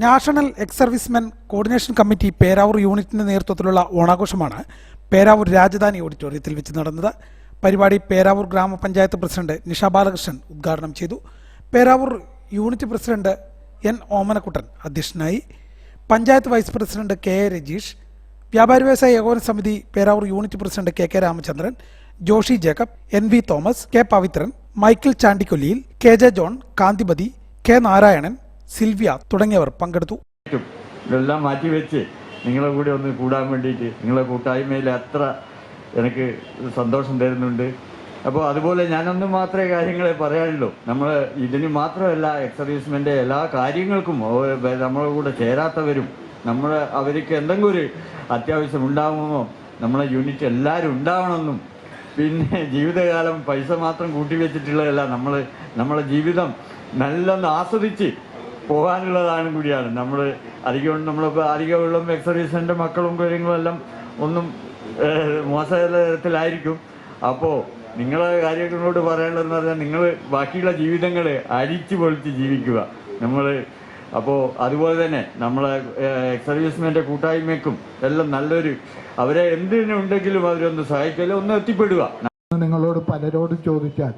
National ex servicemen coordination committee Peravoor യൂണിറ്റിന്റെ നേതൃത്വത്തിലുള്ള ഓണാഘോഷമാണ് പേരാവൂർ രാജധാനി ഓഡിറ്റോറിയത്തിൽ വെച്ച് നടന്നത്. പരിപാടി പേരാവൂർ ഗ്രാമപഞ്ചായത്ത് പ്രസിഡന്റ് നിഷ ബാലകൃഷ്ണൻ ഉദ്ഘാടനം ചെയ്തു. Peravoor unit president N Omanakuttan അധ്യക്ഷനായി. Panchayat vice president K A Rajeesh, വ്യാപാരി വ്യവസായ ഏകോപന സമിതി Peravoor unit president K K Ramachandran, Joshy Jacob, N V Thomas, K Pavithran, Michael ചാണ്ടിക്കൊല്ലിയിൽ, K J John, Kanthimathi, K Narayanan, Silvia തുടങ്ങിയവർ പങ്കെടുത്തു. ഇതെല്ലാം മാറ്റിവെച്ച് നിങ്ങളെ കൂടെ ഒന്ന് കൂടാൻ വേണ്ടിയിട്ട് നിങ്ങളെ കൂട്ടായ്മയിൽ അത്ര എനിക്ക് സന്തോഷം തരുന്നുണ്ട്. അപ്പോൾ അതുപോലെ ഞാനൊന്നും മാത്രമേ കാര്യങ്ങളെ പറയാനുള്ളൂ. നമ്മൾ ഇതിന് മാത്രമല്ല, എക്സ് സർവീസ്മെൻ്റെ എല്ലാ കാര്യങ്ങൾക്കും നമ്മളെ കൂടെ ചേരാത്തവരും അവർക്ക് എന്തെങ്കിലും ഒരു അത്യാവശ്യം ഉണ്ടാകുമോ നമ്മളെ യൂണിറ്റ് എല്ലാവരും ഉണ്ടാവണമെന്നും, പിന്നെ ജീവിതകാലം പൈസ മാത്രം കൂട്ടിവെച്ചിട്ടുള്ളതല്ല, നമ്മളെ ജീവിതം നല്ലൊന്ന് ആസ്വദിച്ച് പോകാനുള്ളതാണ് കൂടിയാണ്. നമ്മളിപ്പോൾ അധികമുള്ള എക്സ് സർവീസിൻ്റെ മക്കളും കാര്യങ്ങളെല്ലാം ഒന്നും മോശതരത്തിലായിരിക്കും. അപ്പോൾ നിങ്ങളെ കാര്യങ്ങളോട് പറയാനുള്ളതെന്ന് പറഞ്ഞാൽ നിങ്ങൾ ബാക്കിയുള്ള ജീവിതങ്ങൾ അടിച്ചു പൊളിച്ച് ജീവിക്കുക. അപ്പോൾ അതുപോലെ തന്നെ നമ്മളെ എക്സ് സർവീസ്മെൻ്റെ കൂട്ടായ്മയ്ക്കും എല്ലാം നല്ലൊരു അവരെ എന്തിനുണ്ടെങ്കിലും അവരൊന്ന് സഹായിക്കല്ലോ, ഒന്ന് എത്തിപ്പെടുക. നിങ്ങളോട് പലരോടും ചോദിച്ചാൽ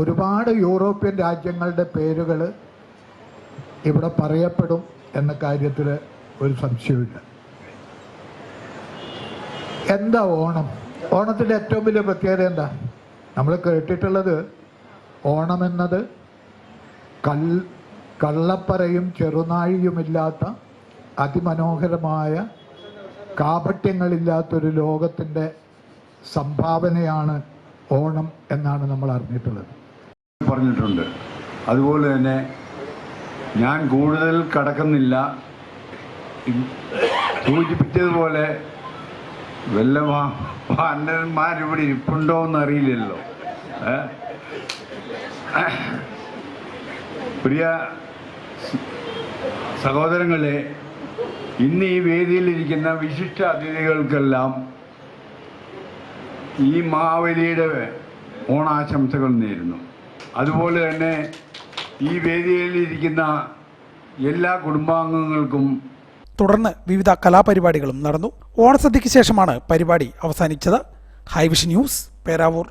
ഒരുപാട് യൂറോപ്യൻ രാജ്യങ്ങളുടെ പേരുകൾ ഇവിടെ പറയപ്പെടും എന്ന കാര്യത്തിൽ ഒരു സംശയമില്ല. എന്താ ഓണം? ഓണത്തിൻ്റെ ഏറ്റവും വലിയ പ്രത്യേകത എന്താ? നമ്മൾ കേട്ടിട്ടുള്ളത് ഓണമെന്നത് കള്ളപ്പറയും ചെറുനാഴിയുമില്ലാത്ത അതിമനോഹരമായ കാപട്യങ്ങളില്ലാത്തൊരു ലോകത്തിൻ്റെ സംഭാവനയാണ് ഓണം എന്നാണ് നമ്മൾ അറിഞ്ഞിട്ടുള്ളത്, പറഞ്ഞിട്ടുണ്ട്. അതുപോലെ തന്നെ ഞാൻ കൂടുതൽ കടക്കുന്നില്ല. സൂചിപ്പിച്ചതുപോലെ വല്ല വാനരന്മാരിവിടെ ഇരിപ്പുണ്ടോ എന്നറിയില്ലല്ലോ. പ്രിയ സഹോദരങ്ങളെ, ഇന്ന് ഈ വേദിയിലിരിക്കുന്ന വിശിഷ്ട അതിഥികൾക്കെല്ലാം ഈ മാവേലിയുടെ ഓണാശംസകൾ നേരുന്നു. അതുപോലെ തന്നെ ഈ വേദിയിലിരിക്കുന്ന എല്ലാ കുടുംബാംഗങ്ങൾക്കും. തുടർന്ന് വിവിധ കലാപരിപാടികളും നടന്നു. ഓണസദ്യയ്ക്ക് ശേഷമാണ് പരിപാടി അവസാനിച്ചത്. ഹൈവിഷൻ ന്യൂസ്, പേരാവൂർ.